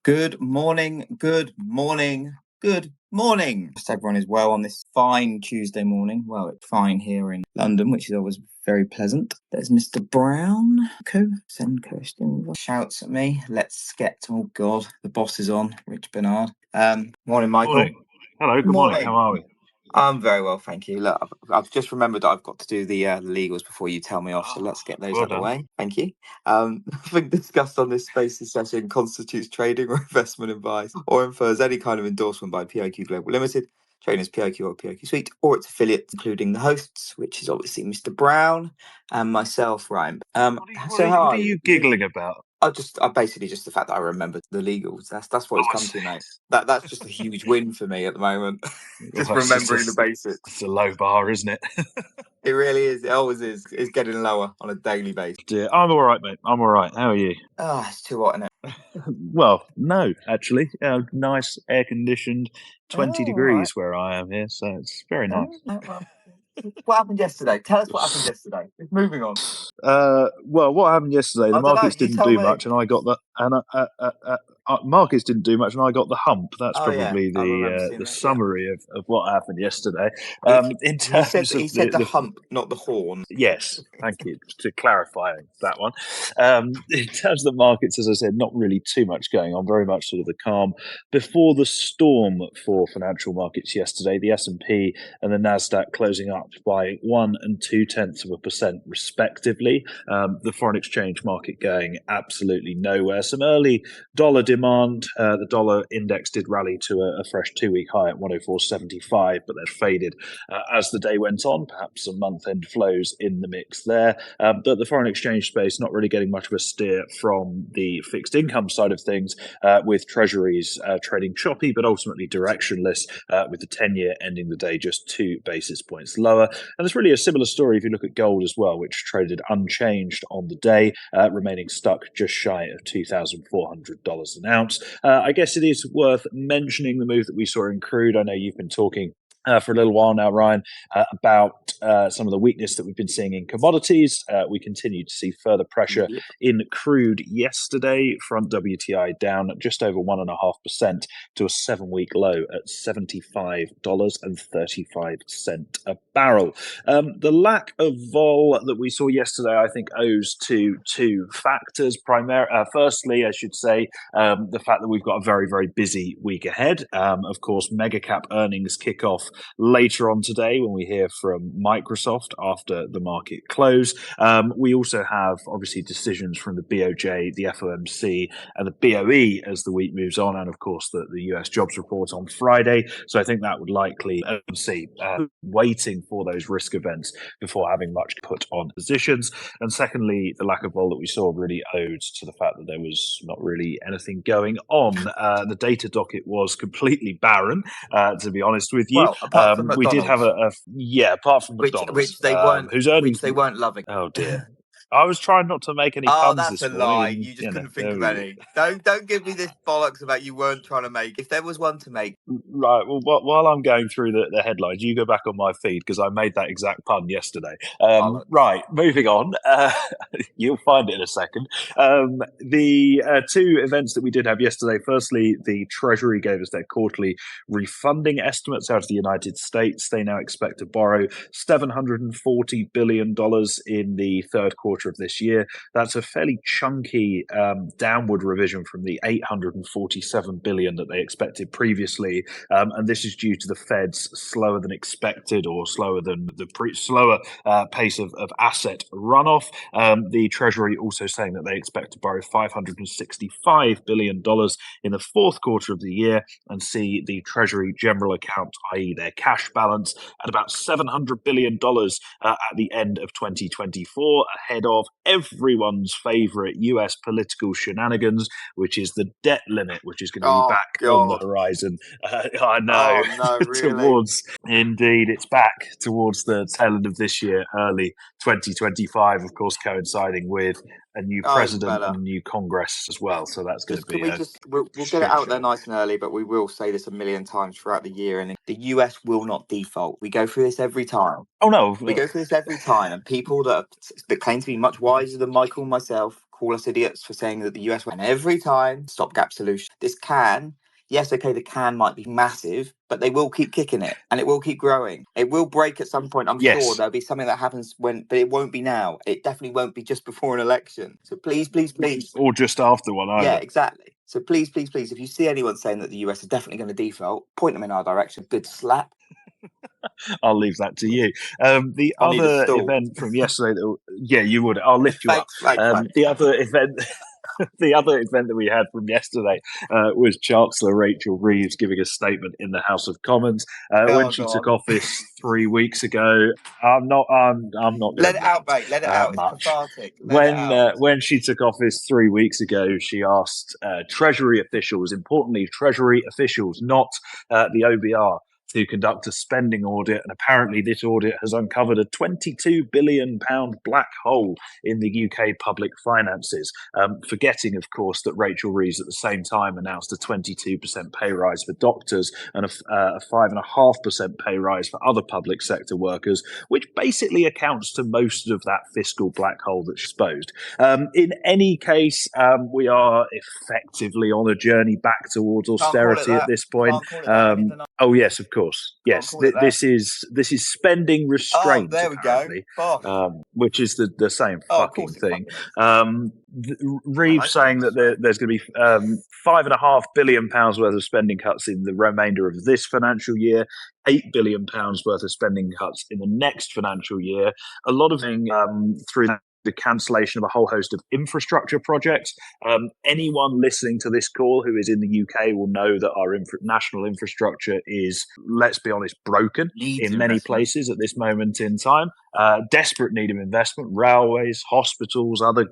Good morning, good morning, good morning. Just everyone is well on this fine Tuesday morning. Well, it's fine here in London, which is always very pleasant. There's Mr. Brown, shouts at me. Let's get to, oh God, the boss is on, Rich Bernard. Morning, Michael. Morning. Hello, good morning. How are we? I'm very well, thank you. Look, I've just remembered that I've got to do the legals before you tell me off, so let's get those out of the way. Thank you. Nothing discussed on this Spaces session constitutes trading or investment advice or infers any kind of endorsement by PIQ Global Limited, trading as PIQ or PIQ Suite, or its affiliates, including the hosts, which is obviously Mr. Brown and myself, Ryan. What are you giggling about? Basically just the fact that I remembered the legals. That's what it's come to, mate. That's just a huge win for me at the moment. Just remembering the basics. It's a low bar, isn't it? It really is. It always is. It's getting lower on a daily basis. Dear, I'm all right, mate. I'm all right. How are you? Oh, it's too hot, isn't it? Well, no, actually. Nice air-conditioned 20 degrees where I am here, so it's very nice. What happened yesterday? Tell us what happened yesterday. Moving on. Well, what happened yesterday? The markets didn't do much, and I got the markets didn't do much, and I got the hump. That's probably the summary of what happened yesterday. In terms he said the hump, not the horn. Yes, thank you to clarifying that one. In terms of the markets, as I said, not really too much going on. Very much sort of the calm before the storm for financial markets yesterday. The S&P and the NASDAQ closing up by 1 0.2% respectively. The foreign exchange market going absolutely nowhere. Some early dollar demand. The dollar index did rally to a fresh 2-week high at 104.75, but then faded as the day went on. Perhaps some month-end flows in the mix there. But the foreign exchange space not really getting much of a steer from the fixed income side of things, with treasuries trading choppy but ultimately directionless, with the 10-year ending the day just 2 basis points lower. And it's really a similar story if you look at gold as well, which traded unchanged on the day, remaining stuck just shy of $2,400 an ounce. I guess it is worth mentioning the move that we saw in crude. I know you've been talking for a little while now, Ryan, about some of the weakness that we've been seeing in commodities. We continue to see further pressure in crude yesterday. Front WTI down just over 1.5% to a 7-week low at $75.35 a barrel. The lack of vol that we saw yesterday, I think, owes to 2 factors. Firstly, I should say, the fact that we've got a very, very busy week ahead. Of course, mega cap earnings kick off later on today when we hear from Microsoft after the market close. We also have, obviously, decisions from the BOJ, the FOMC, and the BOE as the week moves on, and, of course, the US jobs report on Friday. So I think that would likely see waiting for those risk events before having much put on positions. And secondly, the lack of vol that we saw really owed to the fact that there was not really anything going on. The data docket was completely barren, to be honest with you. Well, apart from we did have apart from McDonald's, which they weren't, whose earnings which they weren't loving. Oh dear. I was trying not to make any puns this morning. Oh, that's a lie. You just couldn't think of any. Don't give me this bollocks about you weren't trying to make. If there was one to make. Right. Well, while I'm going through the headlines, you go back on my feed because I made that exact pun yesterday. Right. Moving on. You'll find it in a second. The 2 events that we did have yesterday. Firstly, the Treasury gave us their quarterly refunding estimates out of the United States. They now expect to borrow $740 billion in the third quarter of this year. That's a fairly chunky downward revision from the $847 billion that they expected previously, and this is due to the Fed's slower than expected or slower than the slower pace of asset runoff. The Treasury also saying that they expect to borrow $565 billion in the fourth quarter of the year and see the Treasury general account, i.e. their cash balance, at about $700 billion at the end of 2024, ahead of everyone's favorite US political shenanigans, which is the debt limit, which is going to be back on the horizon. I know. Oh, no, really? Indeed, it's back towards the tail end of this year, early 2025, of course, coinciding with a new president and a new Congress as well. So that's going to be we'll get it out there nice and early, but we will say this a million times throughout the year, and the US will not default. We go through this every time. Oh, no. We go through this every time, and people that claim to be much wiser than Michael and myself call us idiots for saying that the US and every time stopgap solution. This can. Yes, okay, the can might be massive, but they will keep kicking it and it will keep growing. It will break at some point. I'm sure there'll be something that happens but it won't be now. It definitely won't be just before an election. So please. Or just after one either. Yeah, exactly. So please, if you see anyone saying that the US is definitely going to default, point them in our direction. Good slap. I'll leave that to you. The other event from yesterday, you would. I'll lift you up. The other event. The other event that we had from yesterday was Chancellor Rachel Reeves giving a statement in the House of Commons when she took office 3 weeks ago. I'm not. Let it out, mate. Let it out. It's cathartic. When she took office 3 weeks ago, she asked Treasury officials, importantly, Treasury officials, not the OBR, to conduct a spending audit, and apparently this audit has uncovered a £22 billion black hole in the UK public finances, forgetting, of course, that Rachel Reeves at the same time announced a 22% pay rise for doctors and a 5.5% pay rise for other public sector workers, which basically accounts to most of that fiscal black hole that's exposed. In any case, we are effectively on a journey back towards austerity at this point. Oh yes, of course. Yes, this is spending restraint. There we apparently, go. Which is the same fucking thing. Reeves saying that there's going to be £5.5 billion worth of spending cuts in the remainder of this financial year, £8 billion worth of spending cuts in the next financial year. A lot of things through the cancellation of a whole host of infrastructure projects. Anyone listening to this call who is in the UK will know that our national infrastructure is, let's be honest, broken in many places at this moment in time. Desperate need of investment, railways, hospitals, other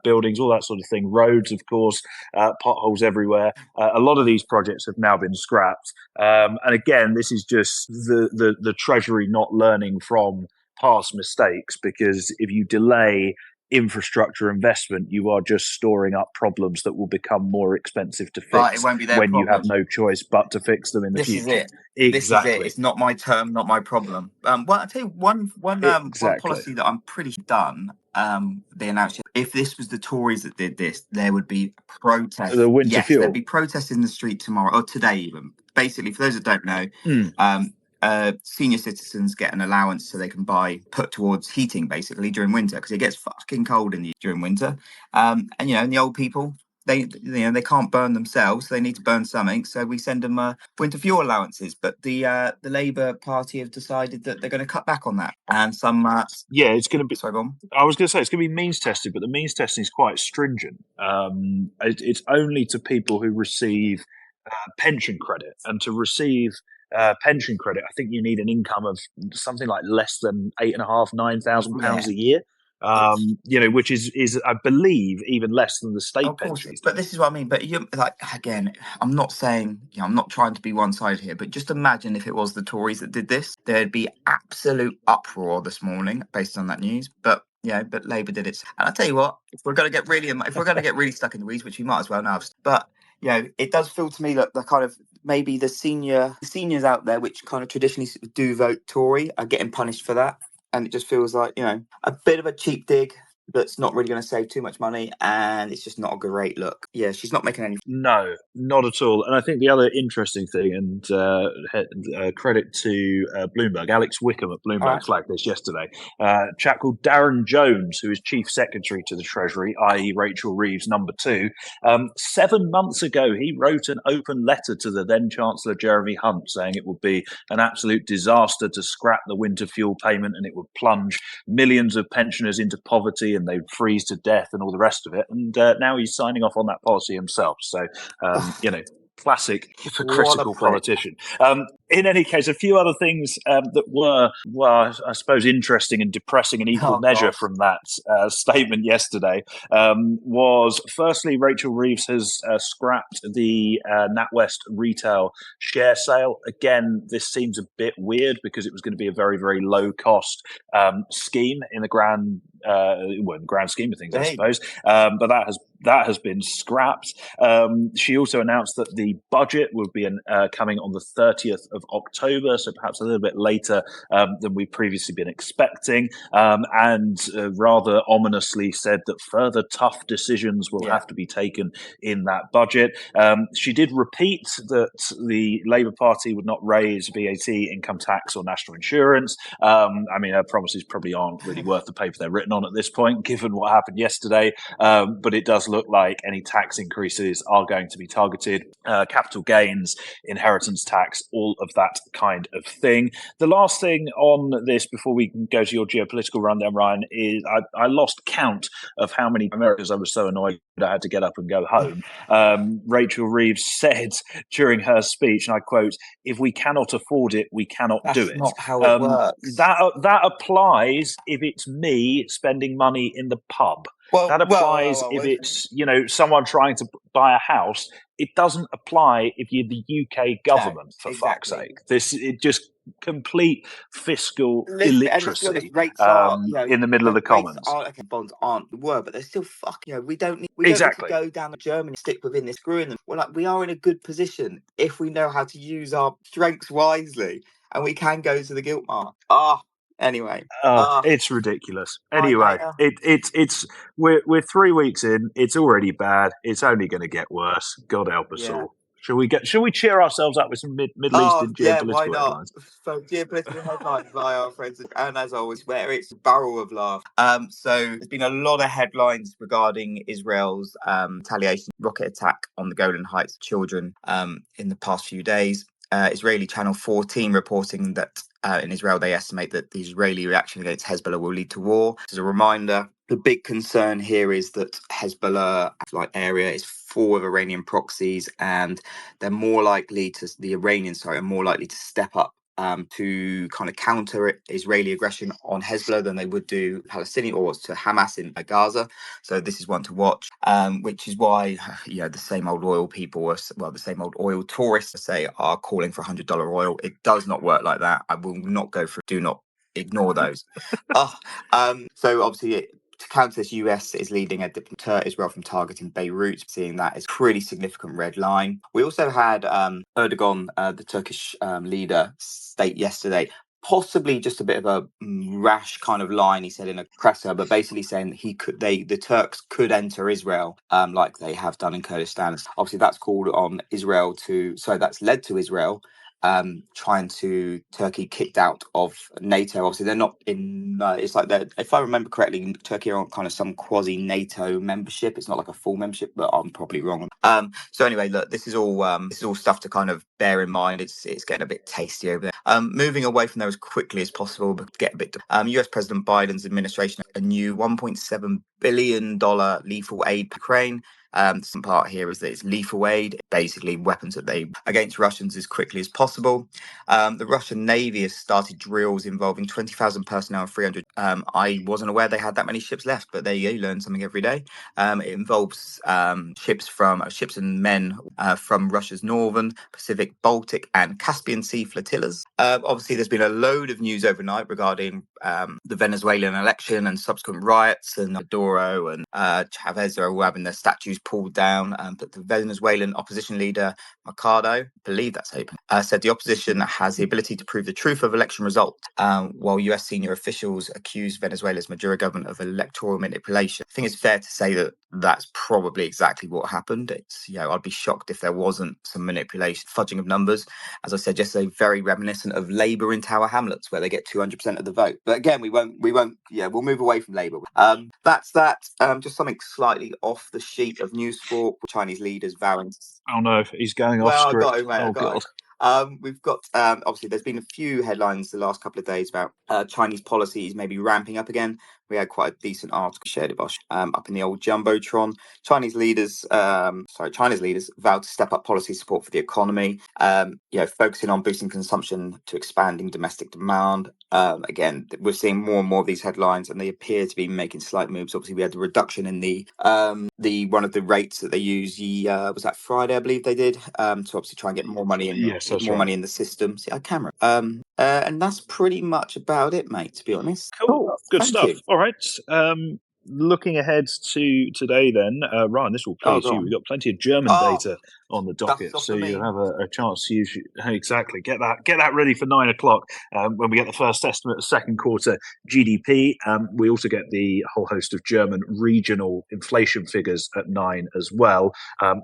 buildings, all that sort of thing, roads, of course, potholes everywhere. A lot of these projects have now been scrapped. And again, this is just the Treasury not learning from past mistakes, because if you delay infrastructure investment, you are just storing up problems that will become more expensive to fix when you have no choice but to fix them in the future. This is it. Exactly. This is it. It's not my term, not my problem. Well, I'll tell you one policy that I'm pretty done. They announced if this was the Tories that did this, there would be protests. The winter fuel. There'd be protests in the street tomorrow or today even. Basically, for those that don't know, senior citizens get an allowance so they can put towards heating basically during winter, because it gets fucking cold during winter. And the old people, they can't burn themselves, so they need to burn something. So we send them winter fuel allowances. But the Labour Party have decided that they're going to cut back on that. And some it's going to be. Sorry, go on. I was going to say it's going to be means tested, but the means testing is quite stringent. It's only to people who receive pension credit, and to receive pension credit, I think you need an income of something like less than £8,500–9,000 a year. Which is I believe even less than the state pensions. But this is what I mean. But again, I'm not saying, I'm not trying to be one-sided here, but just imagine if it was the Tories that did this, there'd be absolute uproar this morning based on that news. But Labour did it. And I'll tell you what, if we're going to get really stuck in the weeds, which we might as well now, but it does feel to me that the kind of maybe the seniors out there, which kind of traditionally do vote Tory, are getting punished for that. And it just feels like, a bit of a cheap dig that's not really going to save too much money, and it's just not a great look. Yeah, she's not making any. No, not at all. And I think the other interesting thing, and credit to Bloomberg, Alex Wickham at Bloomberg flagged this yesterday. A chap called Darren Jones, who is Chief Secretary to the Treasury, i.e. Rachel Reeves, number 2. 7 months ago, he wrote an open letter to the then Chancellor Jeremy Hunt saying it would be an absolute disaster to scrap the winter fuel payment, and it would plunge millions of pensioners into poverty, and they'd freeze to death and all the rest of it. And now he's signing off on that policy himself. So, classic hypocritical politician. In any case, a few other things that were, I suppose, interesting and depressing in equal measure from that statement yesterday was, firstly, Rachel Reeves has scrapped the NatWest retail share sale. Again, this seems a bit weird because it was going to be a very, very low-cost scheme in the grand in the grand scheme of things, I suppose. But that has been scrapped. She also announced that the budget will be coming on the 30th of October, so perhaps a little bit later than we've previously been expecting, and rather ominously said that further tough decisions will have to be taken in that budget. She did repeat that the Labour Party would not raise VAT, income tax, or national insurance. I mean, her promises probably aren't really worth the paper they're written on at this point, given what happened yesterday. But it does look like any tax increases are going to be targeted. Capital gains, inheritance tax, all of that kind of thing. The last thing on this before we can go to your geopolitical rundown, Ryan, is I lost count of how many Americans I was so annoyed I had to get up and go home. Rachel Reeves said during her speech, and I quote, "If we cannot afford it, we cannot do it." That's not how it works. That applies if it's me spending money in the pub. That applies if it's someone trying to buy a house. It doesn't apply if you're the UK government, for fuck's sake. It just complete fiscal illiteracy in the middle of the Commons. Bonds aren't the word, but they're still fucking. We don't need to go down to Germany, stick within this, screwing them. We are in a good position if we know how to use our strengths wisely, and we can go to the gilt mark. Anyway, it's ridiculous. Anyway, we're 3 weeks in. It's already bad. It's only going to get worse. God help us all. Shall we cheer ourselves up with some Middle Eastern geopolitical headlines? So geopolitical headlines by our friends, and as always, where it's a barrel of laugh. So there's been a lot of headlines regarding Israel's retaliation rocket attack on the Golan Heights children in the past few days. Israeli Channel 14 reporting that in Israel they estimate that the Israeli reaction against Hezbollah will lead to war. As a reminder, the big concern here is that Hezbollah area is full of Iranian proxies, and they're more likely to the Iranians are more likely to step up to kind of counter Israeli aggression on Hezbollah than they would do Palestinian or to Hamas in Gaza. So this is one to watch, which is why the same old oil people, the same old oil tourists say are calling for $100 oil. It does not work like that. I will not go for. Do not ignore those. So obviously. To counter this, US is leading a deter Israel from targeting Beirut, seeing that as a pretty significant red line. We also had Erdogan, the Turkish leader, state yesterday, possibly just a bit of a rash kind of line he said in a presser, but basically saying that the Turks could enter Israel like they have done in Kurdistan. Obviously, that's called on Israel that's led to Israel trying to Turkey kicked out of NATO. Obviously, they're not in. It's like if I remember correctly, Turkey are on kind of some quasi NATO membership. It's not like a full membership, but I'm probably wrong. So anyway, look, this is all stuff to kind of bear in mind. It's getting a bit tasty over there. Moving away from there as quickly as possible, but get a bit. US President Biden's administration a new $1.7 billion lethal aid to Ukraine. Some part here is that it's lethal aid, basically weapons that they against Russians as quickly as possible. The Russian Navy has started drills involving 20,000 personnel and 300. I wasn't aware they had that many ships left, but there you go, you learn something every day. It involves ships and men from Russia's Northern, Pacific, Baltic, and Caspian Sea flotillas. Obviously, there's been a load of news overnight regarding the Venezuelan election and subsequent riots, and Maduro and Chavez are all having their statues pulled down. But the Venezuelan opposition leader Mercado, I believe that's how said the opposition has the ability to prove the truth of election results, while US senior officials accuse Venezuela's Maduro government of electoral manipulation. I think it's fair to say that that's probably exactly what happened. It's I'd be shocked if there wasn't some manipulation, fudging of numbers. As I said yesterday, very reminiscent of Labour in Tower Hamlets, where they get 200% of the vote. But again, we won't. We'll move away from Labour. That's that. Just something slightly off the sheet of news for Chinese leaders vowing. Oh no, he's going off script. I got it, mate. Oh God. We've got obviously there's been a few headlines the last couple of days about Chinese policies maybe ramping up again. We had quite a decent article shared about up in the old jumbotron. Chinese leaders vowed to step up policy support for the economy. Focusing on boosting consumption to expanding domestic demand. Again, we're seeing more and more of these headlines, and they appear to be making slight moves. Obviously, we had the reduction in the one of the rates that they use. Was that Friday? I believe they did. To obviously try and get more money in. Yes, that's more right. money in the system. See, camera. And that's pretty much about it, mate. To be honest. Cool. Good stuff. All right. Looking ahead to today, then, Ryan, this will please you. We've got plenty of German data on the docket, so you'll have a chance to use exactly get that ready for 9 o'clock when we get the first estimate of second quarter GDP. We also get the whole host of German regional inflation figures at 9 as well.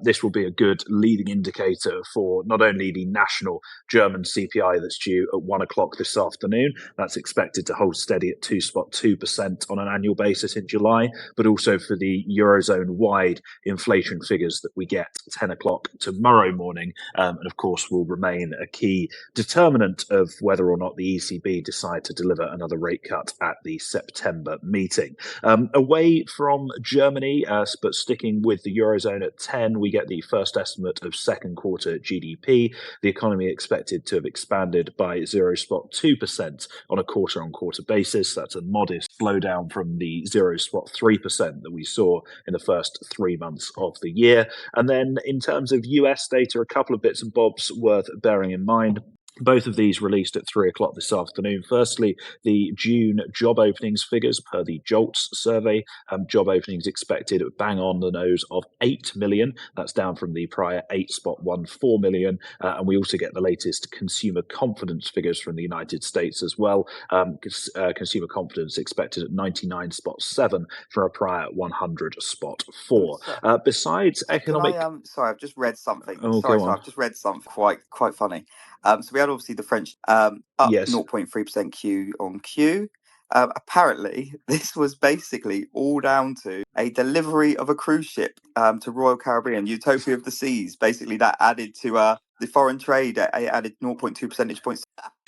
This will be a good leading indicator for not only the national German CPI that's due at 1 o'clock this afternoon. That's expected to hold steady at 2.2% on an annual basis in July, but also for the Eurozone-wide inflation figures that we get at 10 o'clock tomorrow morning, and of course will remain a key determinant of whether or not the ECB decide to deliver another rate cut at the September meeting. Away from Germany, but sticking with the Eurozone at 10, we get the first estimate of second quarter GDP. The economy expected to have expanded by 0.2% on a quarter-on-quarter basis. That's a modest slowdown from the 0.3% that we saw in the first 3 months of the year. And then in terms of US data, a couple of bits and bobs worth bearing in mind. Both of these released at 3 o'clock this afternoon. Firstly, the June job openings figures per the JOLTS survey. Job openings expected bang on the nose of 8 million. That's down from the prior 8.14 million. And we also get the latest consumer confidence figures from the United States as well. Consumer confidence expected at 99.7 from a prior 100.4. Besides economic... Sorry, I've just read something. Oh, sorry, I've just read something quite funny. So we had obviously the French up Yes. 0.3% Q on Q. Apparently, this was basically all down to a delivery of a cruise ship to Royal Caribbean, Utopia of the Seas. Basically, that added to the foreign trade. It added 0.2 percentage points.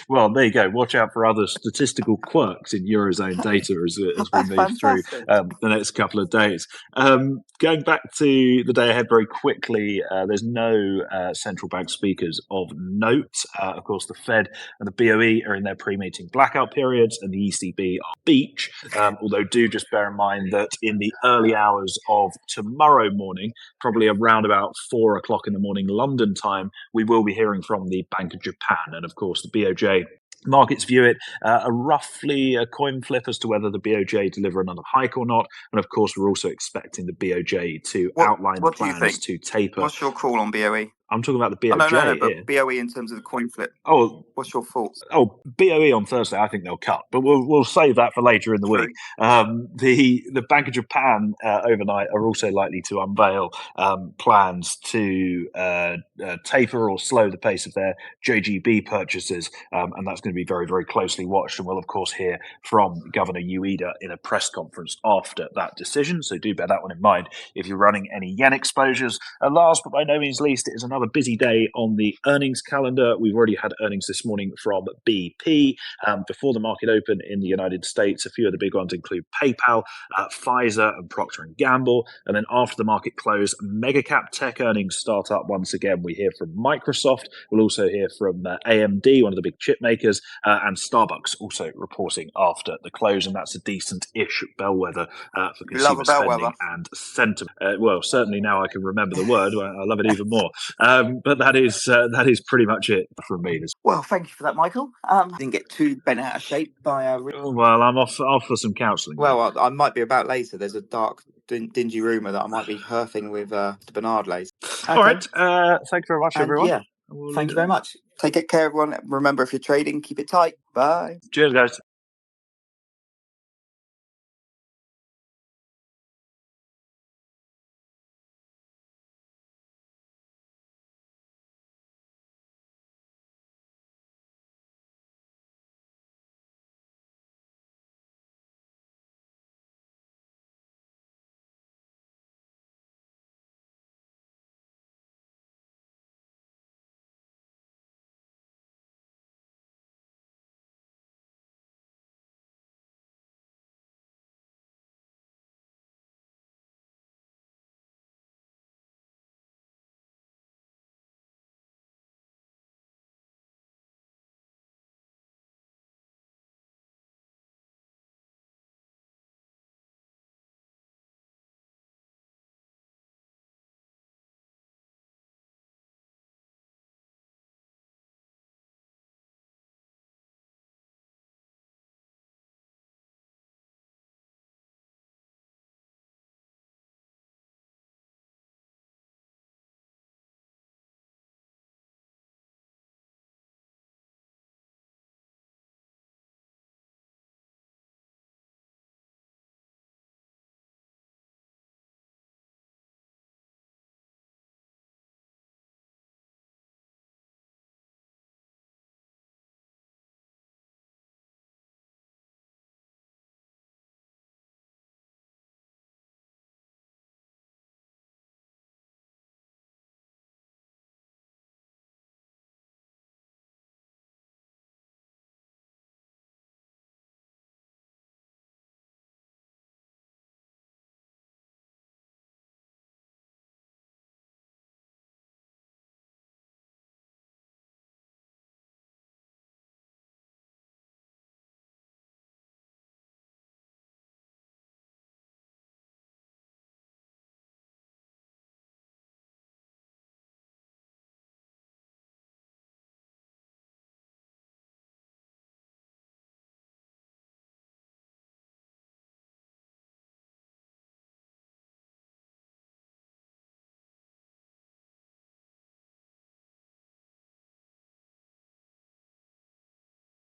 Well, there you go. Watch out for other statistical quirks in Eurozone data as we move through the next couple of days. Going back to the day ahead very quickly, there's no central bank speakers of note. Of course, the Fed and the BOE are in their pre-meeting blackout periods, and the ECB are beach. Although do just bear in mind that in the early hours of tomorrow morning, probably around about 4 o'clock in the morning London time, we will be hearing from the Bank of Japan. And of course, the BOJ markets view it roughly a coin flip as to whether the BOJ deliver another hike or not. And of course, we're also expecting the BOJ to outline plans to taper. What's your call on BOE? I'm talking about the BOJ. No, but BOE in terms of the coin flip. Oh, what's your thoughts? Oh, BOE on Thursday, I think they'll cut, but we'll save that for later in the week. The Bank of Japan overnight are also likely to unveil plans to taper or slow the pace of their JGB purchases, and that's going to be very, very closely watched. And we'll, of course, hear from Governor Ueda in a press conference after that decision. So do bear that one in mind if you're running any yen exposures. And last but by no means least, it is another busy day on the earnings calendar. We've already had earnings this morning from BP. Before the market open in the United States, a few of the big ones include PayPal, Pfizer, and Procter & Gamble. And then after the market close, mega cap tech earnings start up once again. We hear from Microsoft. We'll also hear from AMD, one of the big chip makers, and Starbucks also reporting after the close. And that's a decent-ish bellwether for consumer spending and sentiment. Well, certainly now I can remember the word. I love it even more. But that is pretty much it from me. Well, thank you for that, Michael. Didn't get too bent out of shape by well, I'm off for some counselling. Well, I might be about later. There's a dark, dingy rumour that I might be herfing with Bernard later. Okay. All right. Thank you very much, everyone. Yeah. Thank you very much. Take care, everyone. Remember, if you're trading, keep it tight. Bye. Cheers, guys.